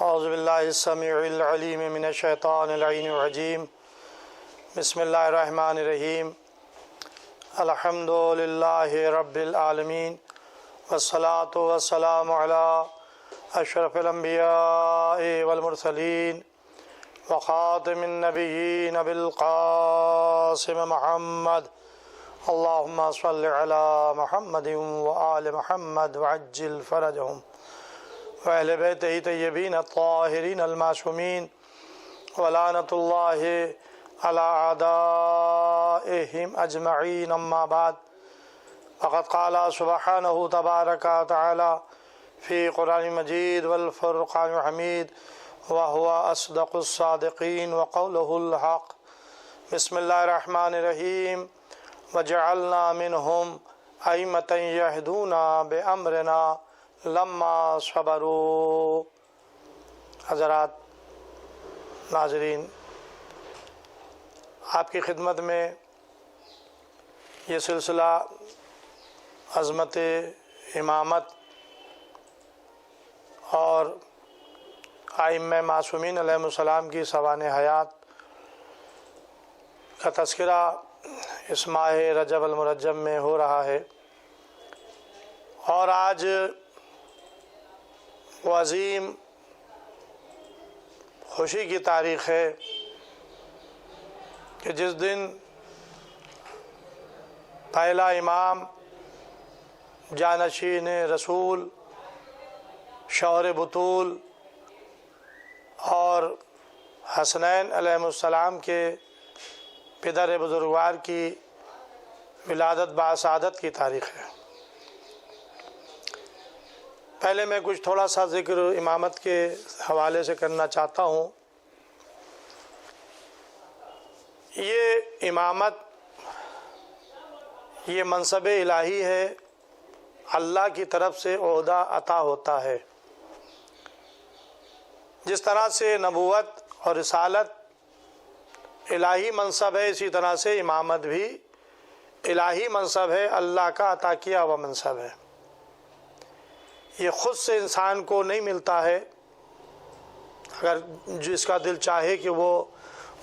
اعوذ باللہ السمیع العلیم من الشیطان اللعین الرجیم بسم اللہ الرحمن الرحیم الحمد للہ رب العالمین والصلاة والسلام علی اشرف الانبیاء والمرسلین وخاتم النبیین بالقاسم محمد اللہم صل علی محمد وآل محمد وعجل فرجہم وأهل بيته طيبين الطاهرين المعصومين ولعنة الله على أعدائهم أجمعين أما بعد فقد قال سبحانه تبارك وتعالى في قرآن المجيد والفرقان الحميد وهو أصدق الصادقين وقوله الحق بسم الله الرحمن الرحيم وجعلنا منهم أئمة يهدون بأمرنا لما صبروا۔ حضرات ناظرین، آپ کی خدمت میں یہ سلسلہ عظمت امامت اور ائمہ معصومین علیہم السلام کی سوانح حیات کا تذکرہ اس ماہ رجب المرجب میں ہو رہا ہے، اور آج وہ عظیم خوشی کی تاریخ ہے کہ جس دن پہلا امام جانشین رسول شوہر بطول اور حسنین علیہ السلام کے پدر بزرگوار کی ولادت باسعادت کی تاریخ ہے۔ پہلے میں کچھ تھوڑا سا ذکر امامت کے حوالے سے کرنا چاہتا ہوں۔ یہ امامت یہ منصب الہی ہے، اللہ کی طرف سے عہدہ عطا ہوتا ہے۔ جس طرح سے نبوت اور رسالت الہی منصب ہے، اسی طرح سے امامت بھی الہی منصب ہے، اللہ کا عطا کیا ہوا منصب ہے۔ یہ خود سے انسان کو نہیں ملتا ہے، اگر جس کا دل چاہے کہ وہ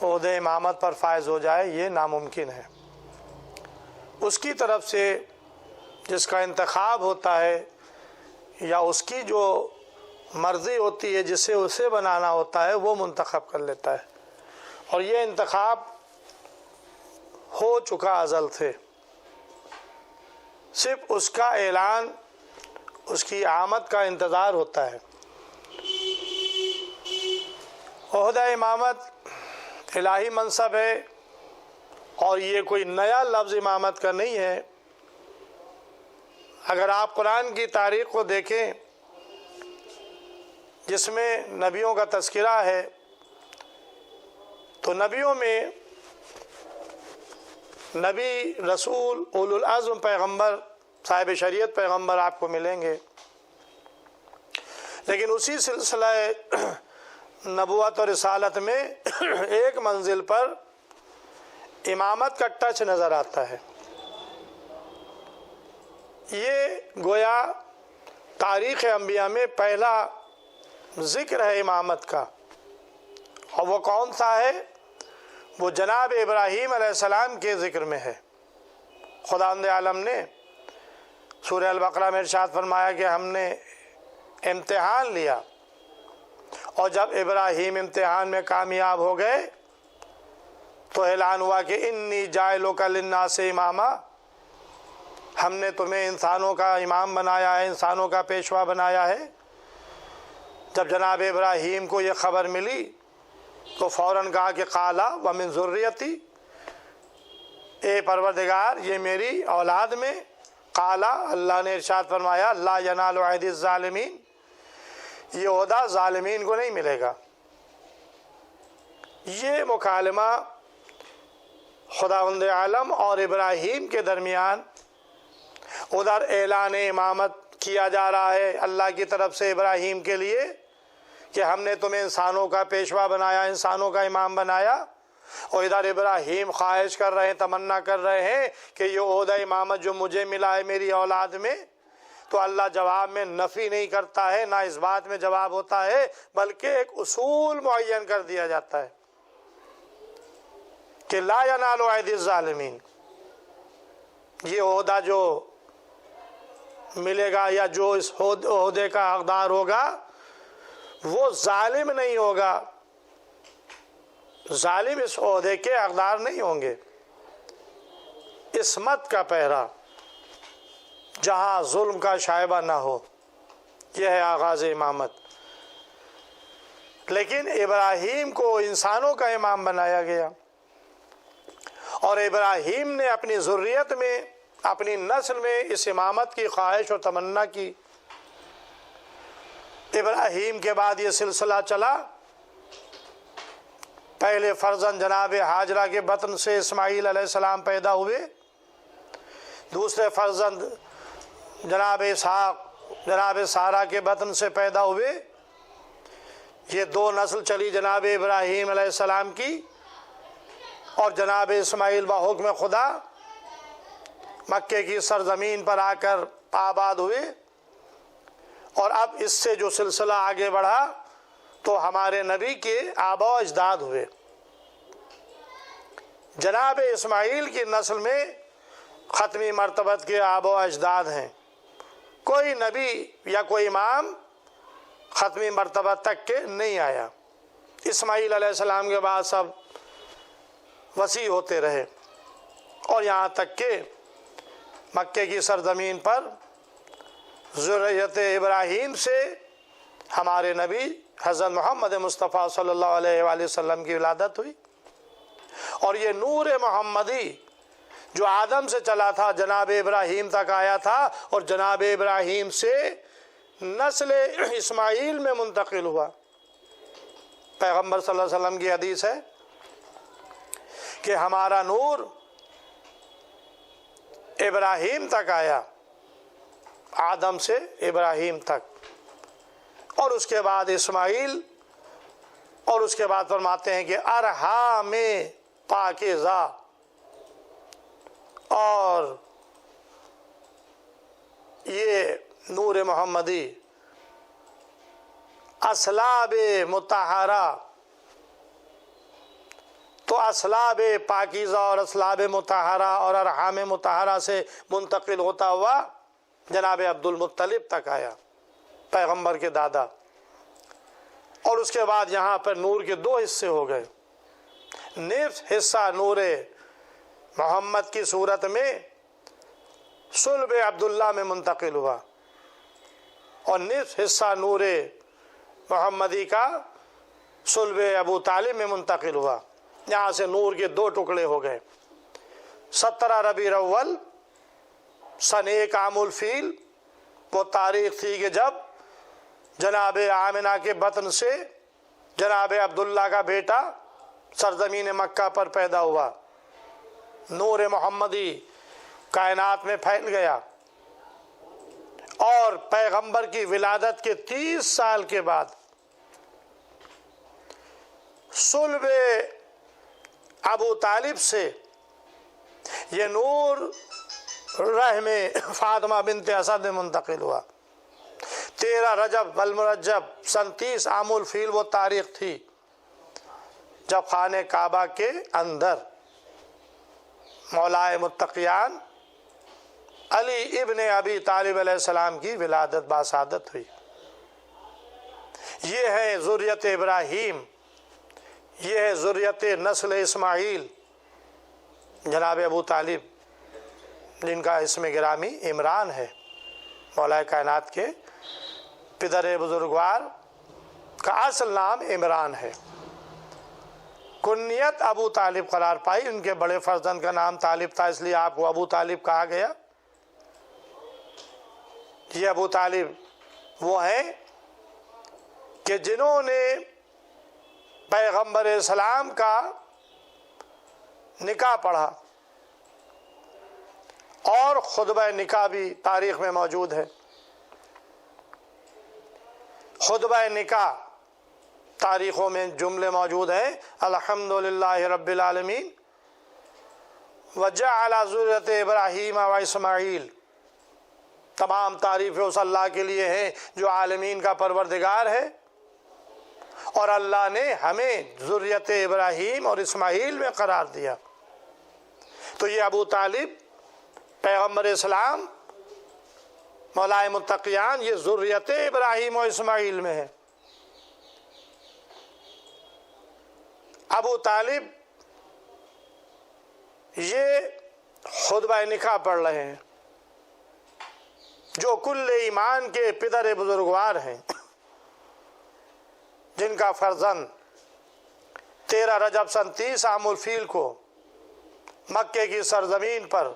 عہدہ امامت پر فائز ہو جائے، یہ ناممکن ہے۔ اس کی طرف سے جس کا انتخاب ہوتا ہے یا اس کی جو مرضی ہوتی ہے، جسے اسے بنانا ہوتا ہے، وہ منتخب کر لیتا ہے، اور یہ انتخاب ہو چکا ازل سے۔ صرف اس کا اعلان، اس کی آمد کا انتظار ہوتا ہے۔ عہدہ امامت الہی منصب ہے، اور یہ کوئی نیا لفظ امامت کا نہیں ہے۔ اگر آپ قرآن کی تاریخ کو دیکھیں جس میں نبیوں کا تذکرہ ہے، تو نبیوں میں نبی، رسول، اولو العزم پیغمبر، صاحب شریعت پیغمبر آپ کو ملیں گے، لیکن اسی سلسلہ نبوت اور رسالت میں ایک منزل پر امامت کا ٹچ نظر آتا ہے۔ یہ گویا تاریخ انبیاء میں پہلا ذکر ہے امامت کا، اور وہ کون سا ہے؟ وہ جناب ابراہیم علیہ السلام کے ذکر میں ہے۔ خداوند عالم نے سورہ البقرہ میں ارشاد فرمایا کہ ہم نے امتحان لیا، اور جب ابراہیم امتحان میں کامیاب ہو گئے تو اعلان ہوا کہ انی جاعلک للناس اماما، ہم نے تمہیں انسانوں کا امام بنایا ہے، انسانوں کا پیشوا بنایا ہے۔ جب جناب ابراہیم کو یہ خبر ملی تو فوراً کہا کہ قالا ومن ذریتی، اے پروردگار یہ میری اولاد میں، قالا اللہ نے ارشاد فرمایا لا ینال عہد الظالمین، یہ عہدہ ظالمین کو نہیں ملے گا۔ یہ مکالمہ خداوند عالم اور ابراہیم کے درمیان ادھر اعلان امامت کیا جا رہا ہے اللہ کی طرف سے ابراہیم کے لیے کہ ہم نے تمہیں انسانوں کا پیشوا بنایا، انسانوں کا امام بنایا، اور ادھر ابراہیم خواہش کر رہے ہیں، تمنا کر رہے ہیں کہ یہ عہدہ امامت جو مجھے ملا ہے میری اولاد میں، تو اللہ جواب میں نفی نہیں کرتا ہے، نہ اس بات میں جواب ہوتا ہے، بلکہ ایک اصول معین کر دیا جاتا ہے کہ لا ینال ایدی الظالمین، یہ عہدہ جو ملے گا یا جو اس عہدے کا حقدار ہوگا وہ ظالم نہیں ہوگا، ظالم اس عہدے کے حقدار نہیں ہوں گے۔ عصمت کا پہرا، جہاں ظلم کا شائبہ نہ ہو، یہ ہے آغاز امامت۔ لیکن ابراہیم کو انسانوں کا امام بنایا گیا، اور ابراہیم نے اپنی ذریت میں، اپنی نسل میں اس امامت کی خواہش و تمنا کی۔ ابراہیم کے بعد یہ سلسلہ چلا، پہلے فرزند جناب ہاجرہ کے بطن سے اسماعیل علیہ السلام پیدا ہوئے، دوسرے فرزند جناب اسحاق جناب سارہ کے بطن سے پیدا ہوئے۔ یہ دو نسل چلی جناب ابراہیم علیہ السلام کی، اور جناب اسماعیل بحکم خدا مکے کی سرزمین پر آ کر آباد ہوئے۔ اور اب اس سے جو سلسلہ آگے بڑھا تو ہمارے نبی کے آبا و اجداد ہوئے۔ جناب اسماعیل کی نسل میں ختمی مرتبت کے آبا و اجداد ہیں، کوئی نبی یا کوئی امام ختمی مرتبہ تک کے نہیں آیا۔ اسماعیل علیہ السلام کے بعد سب وسیع ہوتے رہے، اور یہاں تک کہ مکے کی سرزمین پر ذریت ابراہیم سے ہمارے نبی حضرت محمد مصطفیٰ صلی اللہ علیہ وآلہ وسلم کی ولادت ہوئی۔ اور یہ نور محمدی جو آدم سے چلا تھا جناب ابراہیم تک آیا تھا، اور جناب ابراہیم سے نسل اسماعیل میں منتقل ہوا۔ پیغمبر صلی اللہ علیہ وسلم کی حدیث ہے کہ ہمارا نور ابراہیم تک آیا، آدم سے ابراہیم تک، اور اس کے بعد اسماعیل، اور اس کے بعد فرماتے ہیں کہ ارحام پاکیزہ اور یہ نور محمدی اسلاب مطہرہ، تو اسلاب پاکیزہ اور اسلاب مطہرہ اور ارحام مطہرہ سے منتقل ہوتا ہوا جناب عبد المطلب تک آیا، پیغمبر کے دادا۔ اور اس کے بعد یہاں پر نور کے دو حصے ہو گئے، نصف حصہ نور محمد کی صورت میں صلب عبداللہ میں منتقل ہوا، اور نصف حصہ نور محمدی کا صلب ابو طالب میں منتقل ہوا۔ یہاں سے نور کے دو ٹکڑے ہو گئے۔ 17 ربیع الاول سن 1 عام الفیل وہ تاریخ تھی کہ جب جناب آمنہ کے بطن سے جناب عبداللہ کا بیٹا سرزمین مکہ پر پیدا ہوا، نور محمدی کائنات میں پھیل گیا، اور پیغمبر کی ولادت کے 30 سال کے بعد صلب ابو طالب سے یہ نور رحم فاطمہ بنت اسد میں منتقل ہوا۔ 13 رجب المرجب سن 30 عام الفیل وہ تاریخ تھی جب خانہ کعبہ کے اندر مولائے متقیان علی ابن ابی طالب علیہ السلام کی ولادت باسعادت ہوئی۔ یہ ہے ذریت ابراہیم، یہ ہے ذریت نسل اسماعیل جناب ابو طالب، جن کا اسم گرامی عمران ہے، مولا کائنات کے پدر بزرگوار کا اصل نام عمران ہے، کنیت ابو طالب قرار پائی، ان کے بڑے فرزند کا نام طالب تھا اس لیے آپ کو ابو طالب کہا گیا۔ یہ ابو طالب وہ ہیں کہ جنہوں نے پیغمبر اسلام کا نکاح پڑھا، اور خطبہ نکاح بھی تاریخ میں موجود ہے۔ خطبہ نکاح تاریخوں میں جملے موجود ہیں، الحمدللہ رب العالمین وجعل ذریۃ ابراہیم و اسماعیل، تمام تعریفیں اس اللہ کے لیے ہیں جو عالمین کا پروردگار ہے، اور اللہ نے ہمیں ذریت ابراہیم اور اسماعیل میں قرار دیا۔ تو یہ ابو طالب پیغمبر اسلام مولائے متقیان یہ ذریت ابراہیم اور اسماعیل میں ہے۔ ابو طالب یہ خطبہ نکاح پڑھ رہے ہیں، جو کل ایمان کے پدر بزرگوار ہیں، جن کا فرزند 13 رجب سن 30 عام الفیل کو مکے کی سرزمین پر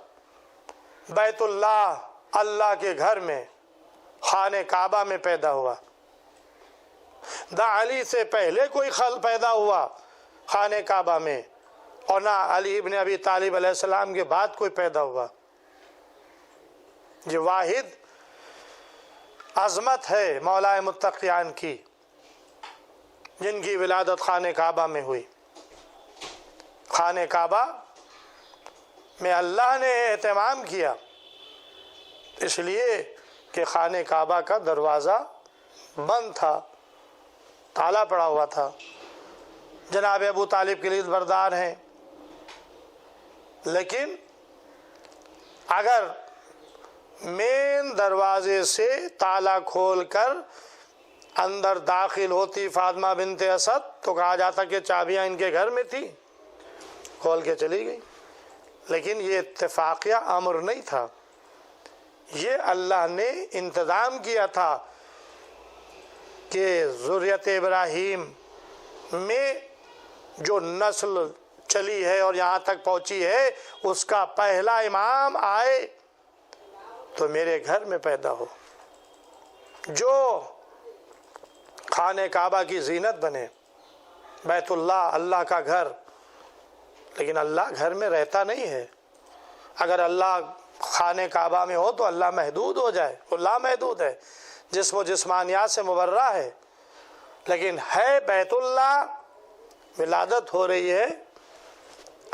بیت اللہ، اللہ کے گھر میں خانہ کعبہ میں پیدا ہوا۔ نہ علی سے پہلے کوئی خل پیدا ہوا خانہ کعبہ میں، اور نہ علی ابن ابی طالب علیہ السلام کے بعد کوئی پیدا ہوا۔ یہ واحد عظمت ہے مولائے متقیان کی، جن کی ولادت خانہ کعبہ میں ہوئی۔ خانہ کعبہ میں اللہ نے اہتمام کیا، اس لیے کہ خانہ کعبہ کا دروازہ بند تھا، تالا پڑا ہوا تھا۔ جناب ابو طالب کے لیے بردار ہیں، لیکن اگر مین دروازے سے تالا کھول کر اندر داخل ہوتی فاطمہ بنت اسد تو کہا جاتا کہ چابیاں ان کے گھر میں تھی، کھول کے چلی گئی۔ لیکن یہ اتفاقیہ امر نہیں تھا، یہ اللہ نے انتظام کیا تھا کہ ذریت ابراہیم میں جو نسل چلی ہے اور یہاں تک پہنچی ہے، اس کا پہلا امام آئے تو میرے گھر میں پیدا ہو، جو خانہ کعبہ کی زینت بنے۔ بیت اللہ، اللہ کا گھر، لیکن اللہ گھر میں رہتا نہیں ہے۔ اگر اللہ خانہ کعبہ میں ہو تو اللہ محدود ہو جائے، وہ لامحدود ہے، جسم و جسمانیات سے مبرہ ہے۔ لیکن ہے بیت اللہ، ولادت ہو رہی ہے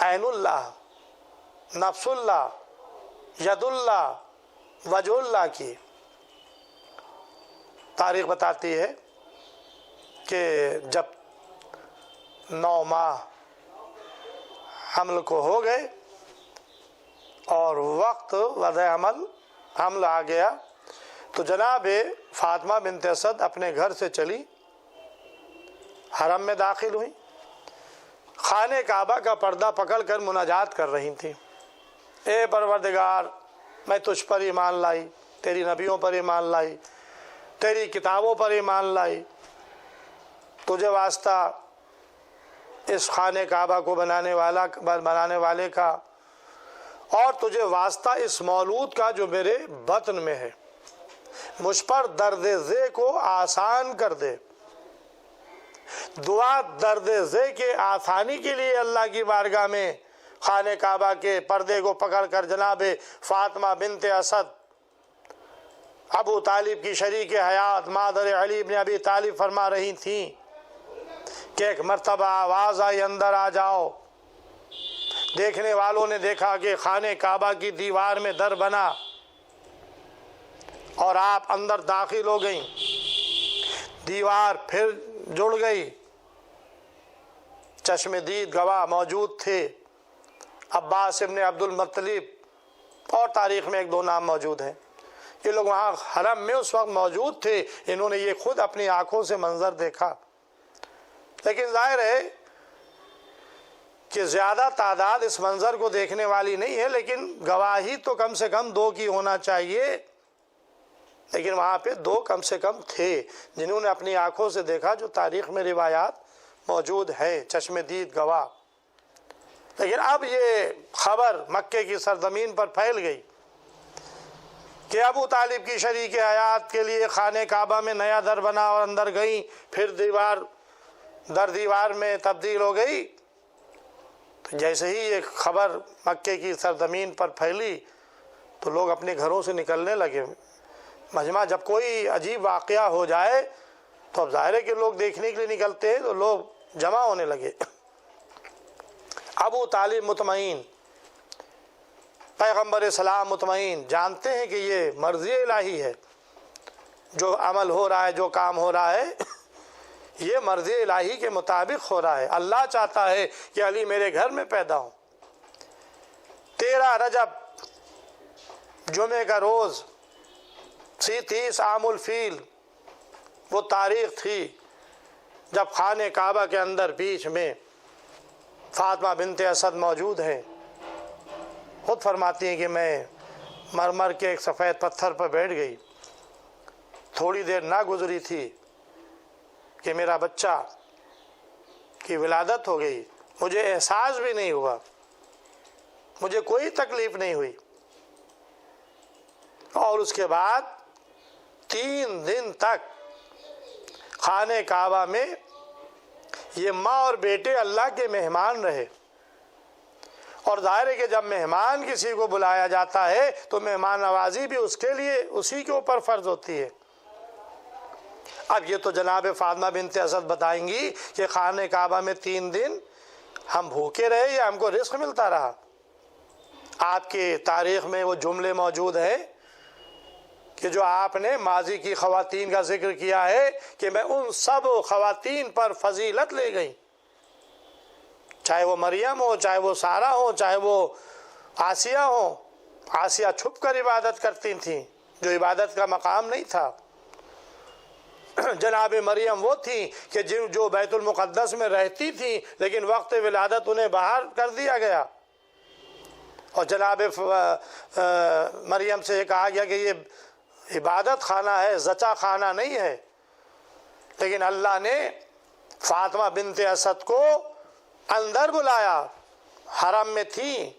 عین اللہ، نفس اللہ، ید اللہ، وجہ اللہ کی۔ تاریخ بتاتی ہے کہ جب 9 ماہ حمل کو ہو گئے اور وقت وضع حمل آ گیا، تو جناب فاطمہ بنت اسد اپنے گھر سے چلی، حرم میں داخل ہوئی، خانہ کعبہ کا پردہ پکڑ کر مناجات کر رہی تھیں۔ اے پروردگار، میں تجھ پر ایمان لائی، تیری نبیوں پر ایمان لائی، تیری کتابوں پر ایمان لائی، تجھے واسطہ اس خانہ کعبہ کو بنانے والے کا، اور تجھے واسطہ اس مولود کا جو میرے بطن میں ہے، مجھ پر درد ذے کو آسان کر دے۔ دعا درد ذے کے آسانی کے لیے اللہ کی بارگاہ میں خانہ کعبہ کے پردے کو پکڑ کر جناب فاطمہ بنت اسد ابو طالب کی شریک حیات مادر علی ابن ابی طالب فرما رہی تھیں کہ ایک مرتبہ آواز آئی، اندر آ جاؤ۔ دیکھنے والوں نے دیکھا کہ خانہ کعبہ کی دیوار میں در بنا اور آپ اندر داخل ہو گئیں، دیوار پھر جڑ گئی۔ چشم دید گواہ موجود تھے، عباس ابن عبد المطلب، اور تاریخ میں 1-2 نام موجود ہیں۔ یہ لوگ وہاں حرم میں اس وقت موجود تھے، انہوں نے یہ خود اپنی آنکھوں سے منظر دیکھا۔ لیکن ظاہر ہے کہ زیادہ تعداد اس منظر کو دیکھنے والی نہیں ہے، لیکن گواہی تو کم سے کم 2 کی ہونا چاہیے۔ لیکن وہاں پہ 2 کم سے کم تھے جنہوں نے اپنی آنکھوں سے دیکھا، جو تاریخ میں روایات موجود ہے، چشم دید گواہ۔ لیکن اب یہ خبر مکے کی سرزمین پر پھیل گئی کہ ابو طالب کی شریک حیات کے لیے خانہ کعبہ میں نیا در بنا اور اندر گئیں، پھر دیوار میں تبدیل ہو گئی۔ جیسے ہی یہ خبر مکے کی سرزمین پر پھیلی تو لوگ اپنے گھروں سے نکلنے لگے۔ مجمع جب کوئی عجیب واقعہ ہو جائے تو اب ظاہر ہے کہ لوگ دیکھنے کے لیے نکلتے ہیں، تو لوگ جمع ہونے لگے۔ ابو طالب مطمئن پیغمبر سلام مطمئن جانتے ہیں کہ یہ مرضی الہی ہے، جو عمل ہو رہا ہے، جو کام ہو رہا ہے یہ مرضی الہی کے مطابق ہو رہا ہے۔ اللہ چاہتا ہے کہ علی میرے گھر میں پیدا ہو۔ 13 رجب جمعے کا روز 30 عام الفیل وہ تاریخ تھی جب خانہ کعبہ کے اندر بیچ میں فاطمہ بنت اسد موجود ہیں۔ خود فرماتی ہیں کہ میں مرمر کے ایک سفید پتھر پر بیٹھ گئی، تھوڑی دیر نہ گزری تھی کہ میرا بچہ کی ولادت ہو گئی، مجھے احساس بھی نہیں ہوا، مجھے کوئی تکلیف نہیں ہوئی۔ اور اس کے بعد 3 دن تک خانہ کعبہ میں یہ ماں اور بیٹے اللہ کے مہمان رہے۔ اور ظاہر ہے کہ جب مہمان کسی کو بلایا جاتا ہے تو مہمان نوازی بھی اس کے لیے اسی کے اوپر فرض ہوتی ہے۔ اب یہ تو جناب فاطمہ بنت اسد بتائیں گی کہ خانہ کعبہ میں 3 دن ہم بھوکے رہے یا ہم کو رزق ملتا رہا۔ آپ کی تاریخ میں وہ جملے موجود ہیں کہ جو آپ نے ماضی کی خواتین کا ذکر کیا ہے کہ میں ان سب خواتین پر فضیلت لے گئی، چاہے وہ مریم ہو، چاہے وہ سارہ ہو، چاہے وہ آسیہ ہو۔ آسیہ چھپ کر عبادت کرتی تھیں، جو عبادت کا مقام نہیں تھا۔ جناب مریم وہ تھیں کہ جو بیت المقدس میں رہتی تھیں لیکن وقت ولادت انہیں باہر کر دیا گیا، اور جناب مریم سے یہ کہا گیا کہ یہ عبادت خانہ ہے، زچا خانہ نہیں ہے۔ لیکن اللہ نے فاطمہ بنت اسد کو اندر بلایا، حرم میں تھی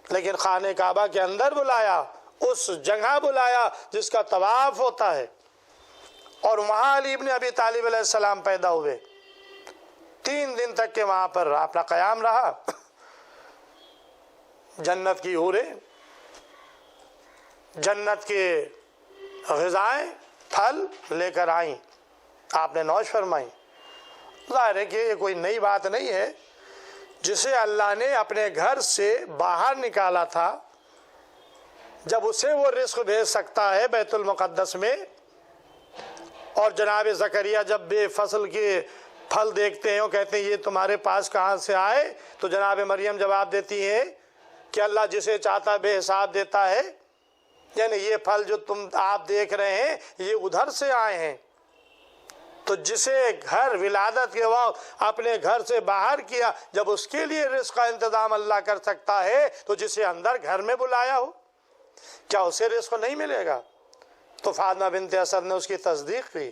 لیکن خانہ کعبہ کے اندر بلایا، اس جگہ بلایا جس کا طواف ہوتا ہے، اور وہاں علی ابن ابی طالب علیہ السلام پیدا ہوئے۔ 3 دن تک کے وہاں پر اپنا قیام رہا۔ جنت کی حوریں، جنت کے غذائیں، پھل لے کر آئیں، آپ نے نوش فرمائیں۔ ظاہر ہے کہ یہ کوئی نئی بات نہیں ہے، جسے اللہ نے اپنے گھر سے باہر نکالا تھا، جب اسے وہ رزق بھیج سکتا ہے بیت المقدس میں۔ اور جناب زکریہ جب بے فصل کے پھل دیکھتے ہیں وہ کہتے ہیں یہ تمہارے پاس کہاں سے آئے؟ تو جناب مریم جواب دیتی ہے کہ اللہ جسے چاہتا بے حساب دیتا ہے، یعنی یہ پھل جو آپ دیکھ رہے ہیں یہ ادھر سے آئے ہیں۔ تو جسے گھر ولادت کے وقت اپنے گھر سے باہر کیا، جب اس کے لیے رزق کا انتظام اللہ کر سکتا ہے تو جسے اندر گھر میں بلایا ہو کیا اسے رزق نہیں ملے گا؟ تو فاطمہ بنت اسد نے اس کی تصدیق کی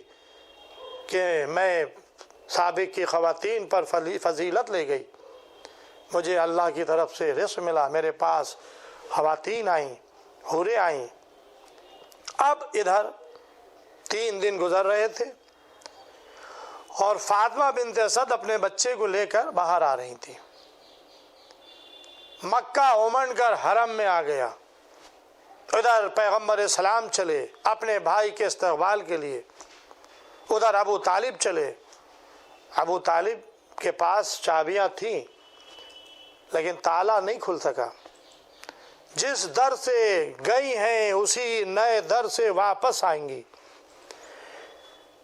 کہ میں سابق کی خواتین پر فضیلت لے گئی، مجھے اللہ کی طرف سے رزق ملا، میرے پاس خواتین آئیں، حوریں آئیں۔ اب ادھر 3 دن گزر رہے تھے اور فاطمہ بنت اسد اپنے بچے کو لے کر باہر آ رہی تھی۔ مکہ امنڈ کر حرم میں آ گیا۔ ادھر پیغمبر سلام چلے اپنے بھائی کے استقبال کے لیے، ادھر ابو طالب چلے۔ ابو طالب کے پاس چابیاں تھیں لیکن تالا نہیں کھل سکا۔ جس در سے گئی ہیں اسی نئے در سے واپس آئیں گی۔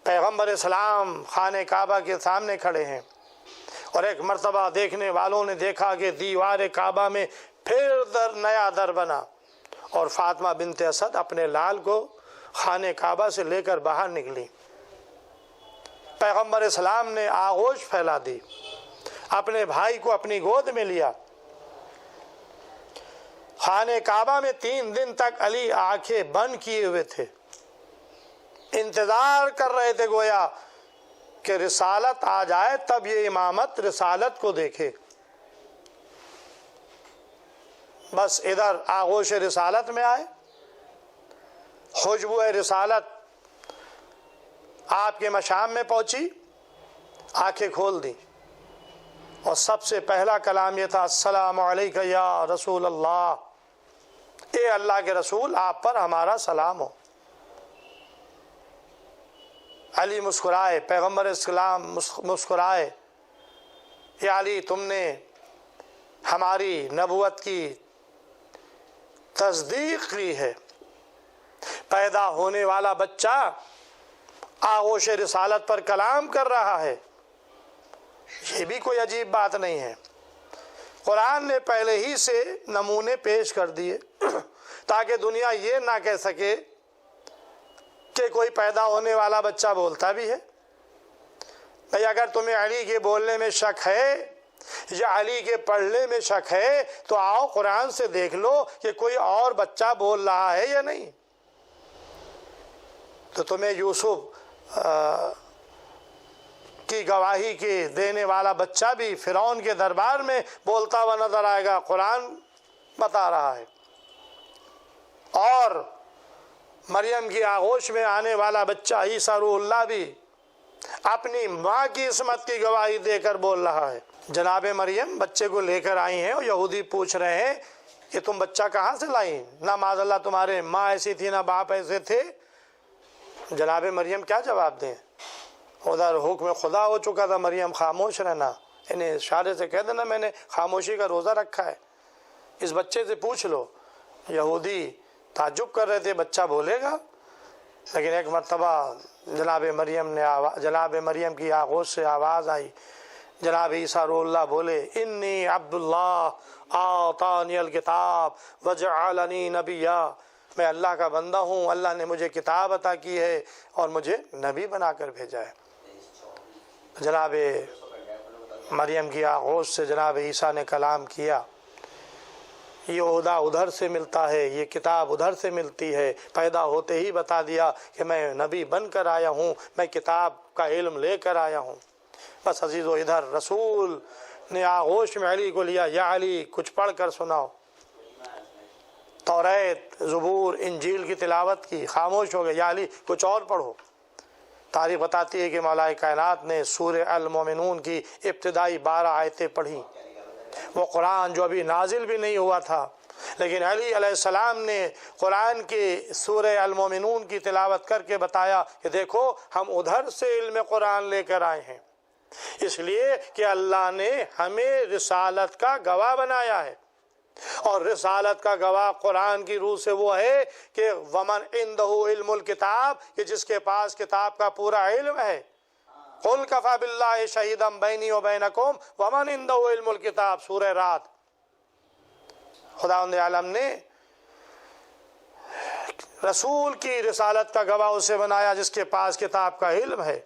پیغمبر اسلام خانہ کعبہ کے سامنے کھڑے ہیں، اور ایک مرتبہ دیکھنے والوں نے دیکھا کہ دیوار کعبہ میں پھر نیا در بنا، اور فاطمہ بنت اسد اپنے لال کو خانہ کعبہ سے لے کر باہر نکلی۔ پیغمبر اسلام نے آغوش پھیلا دی، اپنے بھائی کو اپنی گود میں لیا۔ خانہ کعبہ میں 3 دن تک علی آنکھیں بند کیے ہوئے تھے، انتظار کر رہے تھے گویا کہ رسالت آ جائے تب یہ امامت رسالت کو دیکھے۔ بس ادھر آغوش رسالت میں آئے، خوشبو رسالت آپ کے مشام میں پہنچی، آنکھیں کھول دی، اور سب سے پہلا کلام یہ تھا السلام علیکہ یا رسول اللہ، اے اللہ کے رسول آپ پر ہمارا سلام ہو۔ علی مسکرائے، پیغمبر اسلام مسکرائے، یا علی تم نے ہماری نبوت کی تصدیق کی ہے۔ پیدا ہونے والا بچہ آغوش رسالت پر کلام کر رہا ہے، یہ بھی کوئی عجیب بات نہیں ہے۔ قرآن نے پہلے ہی سے نمونے پیش کر دیے تاکہ دنیا یہ نہ کہہ سکے کہ کوئی پیدا ہونے والا بچہ بولتا بھی ہے۔ بھئی اگر تمہیں علی کے بولنے میں شک ہے یا علی کے پڑھنے میں شک ہے تو آؤ قرآن سے دیکھ لو کہ کوئی اور بچہ بول رہا ہے یا نہیں۔ تو تمہیں یوسف کی گواہی کے دینے والا بچہ بھی فرعون کے دربار میں بولتا ہوا نظر آئے گا، قرآن بتا رہا ہے۔ اور مریم کی آغوش میں آنے والا بچہ عیسیٰ روح اللہ بھی اپنی ماں کی عصمت کی گواہی دے کر بول رہا ہے۔ جناب مریم بچے کو لے کر آئی ہیں اور یہودی پوچھ رہے ہیں کہ تم بچہ کہاں سے لائیں؟ نہ معاذ اللہ تمہارے ماں ایسی تھی نہ باپ ایسے تھے۔ جناب مریم کیا جواب دیں؟ ادھر حکم خدا ہو چکا تھا، مریم خاموش رہنا، انہیں اشارے سے کہہ دینا میں نے خاموشی کا روزہ رکھا ہے، اس بچے سے پوچھ لو۔ یہودی تعجب کر رہے تھے بچہ بولے گا، لیکن ایک مرتبہ جناب مریم کی آغوش سے آواز آئی، جناب عیسیٰ روح اللہ بولے انی عبداللہ آتانی الکتاب وجعلنی نبیا، میں اللہ کا بندہ ہوں، اللہ نے مجھے کتاب عطا کی ہے اور مجھے نبی بنا کر بھیجا ہے۔ جناب مریم کی آغوش سے جناب عیسیٰ نے کلام کیا، یہ عہدہ ادھر سے ملتا ہے، یہ کتاب ادھر سے ملتی ہے، پیدا ہوتے ہی بتا دیا کہ میں نبی بن کر آیا ہوں، میں کتاب کا علم لے کر آیا ہوں۔ بس عزیزو ادھر رسول نے آغوش میں علی کو لیا، یا علی کچھ پڑھ کر سناؤ۔ توریت، زبور، انجیل کی تلاوت کی، خاموش ہو گئے، یا علی کچھ اور پڑھو۔ تاریخ بتاتی ہے کہ مولا کائنات نے سورہ المومنون کی ابتدائی 12 آیتیں پڑھی، وہ قرآن جو ابھی نازل بھی نہیں ہوا تھا، لیکن علی علیہ السلام نے قرآن کی سورہ المومنون کی تلاوت کر کے بتایا کہ دیکھو ہم ادھر سے علم قرآن لے کر آئے ہیں، اس لیے کہ اللہ نے ہمیں رسالت کا گواہ بنایا ہے، اور رسالت کا گواہ قرآن کی روح سے وہ ہے کہ ومن عنده علم الکتاب، کہ جس کے پاس کتاب کا پورا علم ہے۔ قل کفی باللہ شہیدا بینی و بینکم ومن عنده علم الکتاب، سورہ رات۔ خداوند عالم نے رسول کی رسالت کا گواہ اسے بنایا جس کے پاس کتاب کا علم ہے،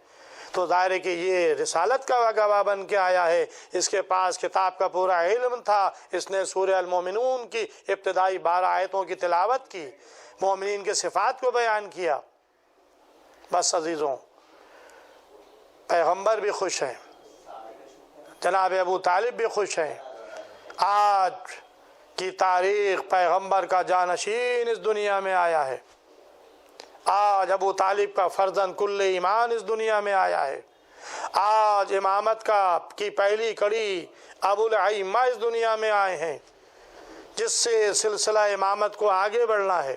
تو ظاہر ہے کہ یہ رسالت کا گواہ بن کے آیا ہے، اس کے پاس کتاب کا پورا علم تھا، اس نے سورہ المومنون کی ابتدائی 12 آیتوں کی تلاوت کی، مومنین کے صفات کو بیان کیا۔ بس عزیزوں پیغمبر بھی خوش ہیں، جناب ابو طالب بھی خوش ہیں، آج کی تاریخ پیغمبر کا جانشین اس دنیا میں آیا ہے، آج ابو طالب کا فرزند کل ایمان اس دنیا میں آیا ہے، آج امامت کی پہلی کڑی ابو الائمہ اس دنیا میں آئے ہیں جس سے سلسلہ امامت کو آگے بڑھنا ہے۔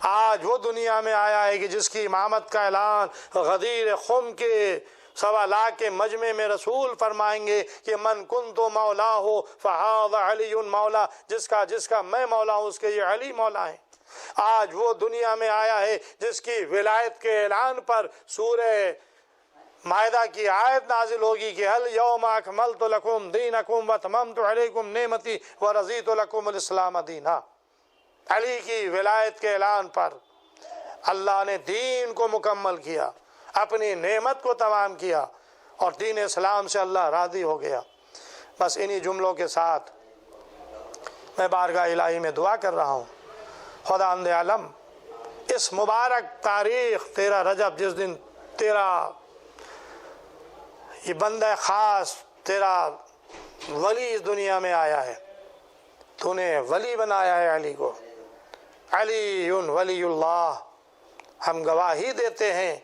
آج وہ دنیا میں آیا ہے کہ جس کی امامت کا اعلان غدیر خم کے 1.25 لاکھ کے مجمع میں رسول فرمائیں گے کہ من کنت مولا ہو فہذا علی مولا، جس کا میں مولا ہوں اس کے یہ علی مولا ہیں۔ آج وہ دنیا میں آیا ہے جس کی ولایت کے اعلان پر سورہ مائدہ کی آیت نازل ہوگی کہ الیوم اکملت لکم دینکم واتممت علیکم نعمتی ورضیت لکم الاسلام دینا۔ علی کی ولایت کے اعلان پر اللہ نے دین کو مکمل کیا، اپنی نعمت کو تمام کیا، اور دین اسلام سے اللہ راضی ہو گیا۔ بس انہی جملوں کے ساتھ میں بارگاہ الہی میں دعا کر رہا ہوں، خداوند عالم اس مبارک تاریخ 13 رجب، جس دن تیرا یہ بندہ خاص، تیرا ولی اس دنیا میں آیا ہے، تو نے ولی بنایا ہے علی کو، علی ولی اللہ، ہم گواہی دیتے ہیں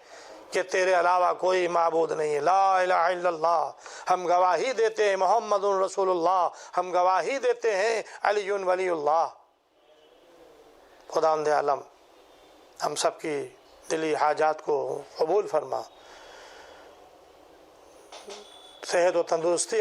کہ تیرے علاوہ کوئی معبود نہیں ہے، لا الہ الا اللہ، ہم گواہی دیتے ہیں محمد رسول اللہ، ہم گواہی دیتے ہیں علی ولی اللہ۔ خداوند عالم ہم سب کی دلی حاجات کو قبول فرما، صحت و تندرستی